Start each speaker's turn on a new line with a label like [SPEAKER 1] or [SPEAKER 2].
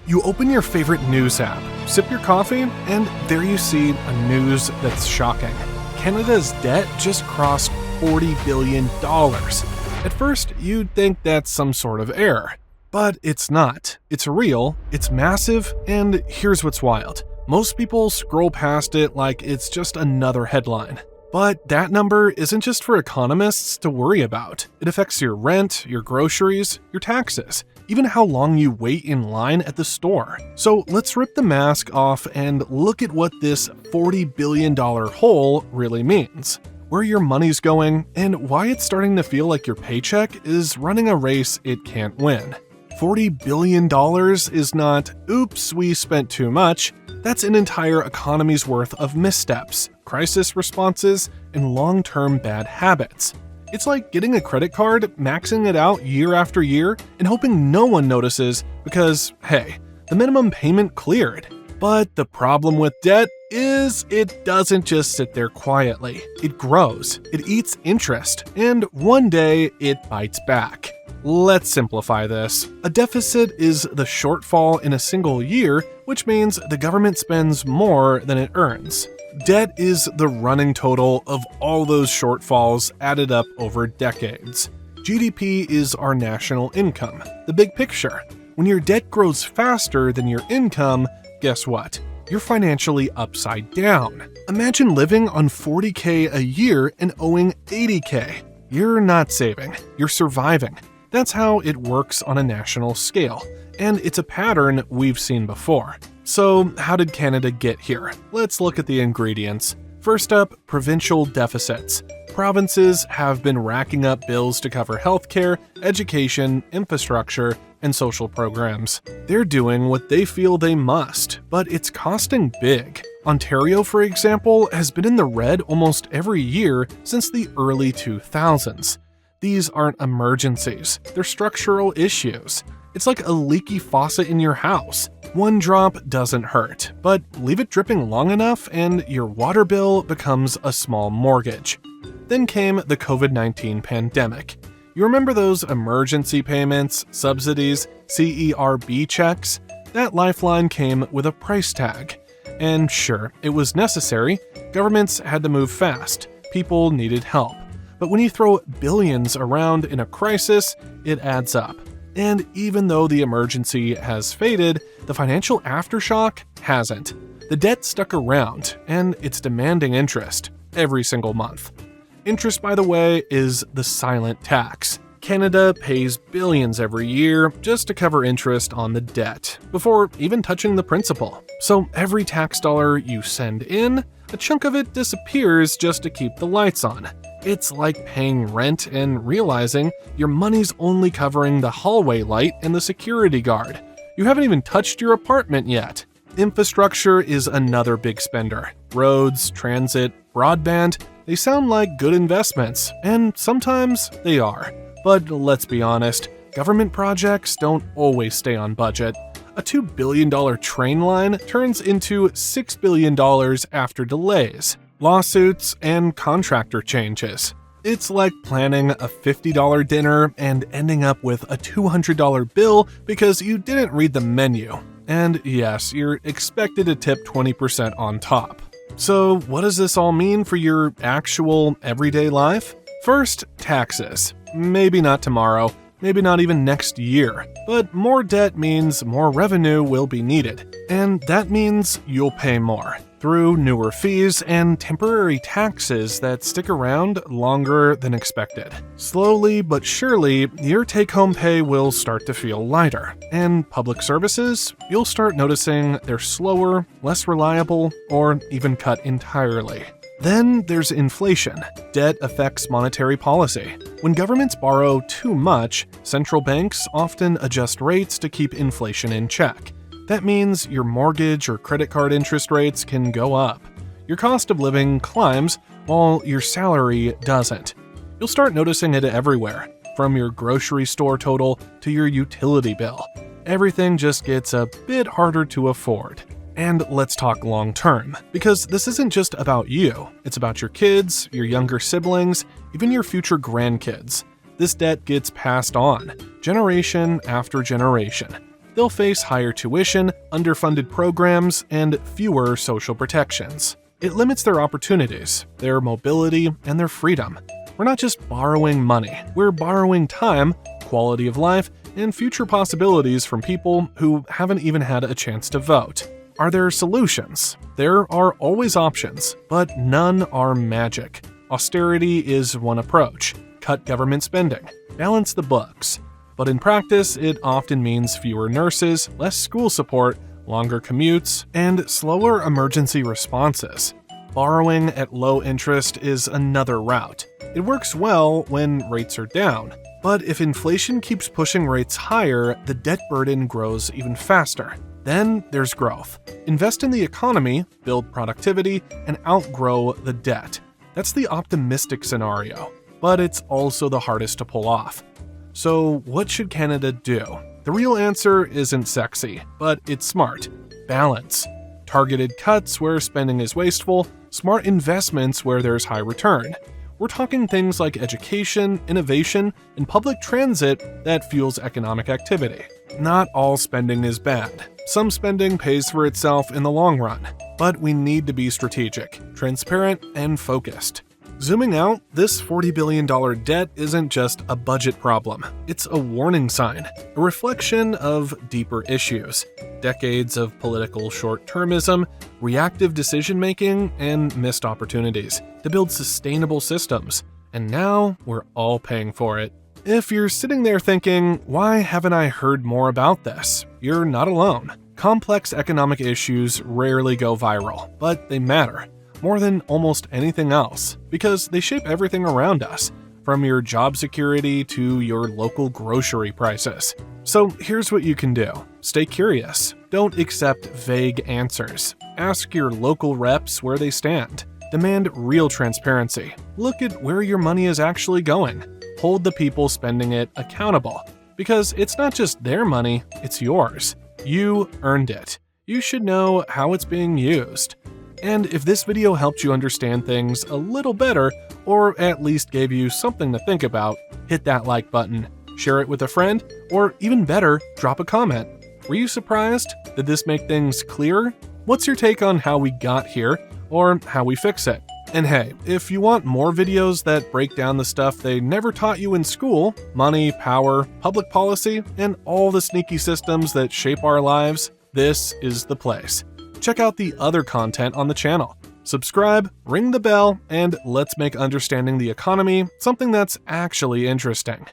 [SPEAKER 1] You open your favorite news app, sip your coffee, and there you see a news that's shocking. Canada's debt just crossed $40 billion. At first, you'd think that's some sort of error. But it's not. It's real, it's massive, and here's what's wild. Most people scroll past it like it's just another headline. But that number isn't just for economists to worry about. It affects your rent, your groceries, your taxes, even how long you wait in line at the store. So let's rip the mask off and look at what this $40 billion hole really means, where your money's going, and why it's starting to feel like your paycheck is running a race it can't win. $40 billion is not, oops, we spent too much. That's an entire economy's worth of missteps, crisis responses, and long-term bad habits. It's like getting a credit card, maxing it out year after year, and hoping no one notices because, hey, the minimum payment cleared. But the problem with debt is it doesn't just sit there quietly. It grows, it eats interest, and one day it bites back. Let's simplify this. A deficit is the shortfall in a single year, which means the government spends more than it earns. Debt is the running total of all those shortfalls added up over decades. GDP is our national income, the big picture. When your debt grows faster than your income, guess what? You're financially upside down. Imagine living on $40K a year and owing $80K. You're not saving, you're surviving. That's how it works on a national scale, and it's a pattern we've seen before. So how did Canada get here? Let's look at the ingredients. First up, provincial deficits. Provinces have been racking up bills to cover healthcare, education, infrastructure, and social programs. They're doing what they feel they must, but it's costing big. Ontario, for example, has been in the red almost every year since the early 2000s. These aren't emergencies, they're structural issues. It's like a leaky faucet in your house. One drop doesn't hurt, but leave it dripping long enough and your water bill becomes a small mortgage. Then came the COVID-19 pandemic. You remember those emergency payments, subsidies, CERB checks? That lifeline came with a price tag. And sure, it was necessary. Governments had to move fast. People needed help. But when you throw billions around in a crisis, it adds up. And even though the emergency has faded, the financial aftershock hasn't. The debt stuck around, and it's demanding interest every single month. Interest, by the way, is the silent tax. Canada pays billions every year just to cover interest on the debt, before even touching the principal. So every tax dollar you send in, a chunk of it disappears just to keep the lights on. It's like paying rent and realizing your money's only covering the hallway light and the security guard. You haven't even touched your apartment yet. Infrastructure is another big spender. Roads, transit, broadband, they sound like good investments, and sometimes they are. But let's be honest, government projects don't always stay on budget. A $2 billion train line turns into $6 billion after delays, lawsuits, and contractor changes. It's like planning a $50 dinner and ending up with a $200 bill because you didn't read the menu. And yes, you're expected to tip 20% on top. So what does this all mean for your actual everyday life? First, taxes. Maybe not tomorrow, maybe not even next year, but more debt means more revenue will be needed, and that means you'll pay more through newer fees and temporary taxes that stick around longer than expected. Slowly but surely, your take-home pay will start to feel lighter, and public services, you'll start noticing they're slower, less reliable, or even cut entirely. Then there's inflation. Debt affects monetary policy. When governments borrow too much, central banks often adjust rates to keep inflation in check. That means your mortgage or credit card interest rates can go up. Your cost of living climbs while your salary doesn't. You'll start noticing it everywhere, from your grocery store total to your utility bill. Everything just gets a bit harder to afford. And let's talk long term, because this isn't just about you. It's about your kids, your younger siblings, even your future grandkids. This debt gets passed on, generation after generation. they'll face higher tuition, underfunded programs, and fewer social protections. It limits their opportunities, their mobility, and their freedom. We're not just borrowing money, we're borrowing time, quality of life, and future possibilities from people who haven't even had a chance to vote. Are there solutions? There are always options, but none are magic. Austerity is one approach. Cut government spending. Balance the books. But in practice, it often means fewer nurses, less school support, longer commutes, and slower emergency responses. Borrowing at low interest is another route. It works well when rates are down. But if inflation keeps pushing rates higher, the debt burden grows even faster. Then there's growth. Invest in the economy, build productivity, and outgrow the debt. That's the optimistic scenario, but it's also the hardest to pull off. So what should Canada do? The real answer isn't sexy, but it's smart. Balance. Targeted cuts where spending is wasteful, smart investments where there's high return. We're talking things like education, innovation, and public transit that fuels economic activity. Not all spending is bad. Some spending pays for itself in the long run, but we need to be strategic, transparent, and focused. Zooming out, this $40 billion debt isn't just a budget problem. It's a warning sign, a reflection of deeper issues. Decades of political short-termism, reactive decision-making, and missed opportunities to build sustainable systems. And now we're all paying for it. If you're sitting there thinking, why haven't I heard more about this? You're not alone. Complex economic issues rarely go viral, but they matter. More than almost anything else, because they shape everything around us, from your job security to your local grocery prices. So here's what you can do. Stay curious. Don't accept vague answers. Ask your local reps where they stand. Demand real transparency. Look at where your money is actually going. Hold the people spending it accountable, because it's not just their money, it's yours. You earned it. You should know how it's being used. And if this video helped you understand things a little better, or at least gave you something to think about, hit that like button, share it with a friend, or even better, drop a comment. Were you surprised? Did this make things clearer? What's your take on how we got here, or how we fix it? And hey, if you want more videos that break down the stuff they never taught you in school, money, power, public policy, and all the sneaky systems that shape our lives, this is the place. Check out the other content on the channel. Subscribe, ring the bell, and let's make understanding the economy something that's actually interesting.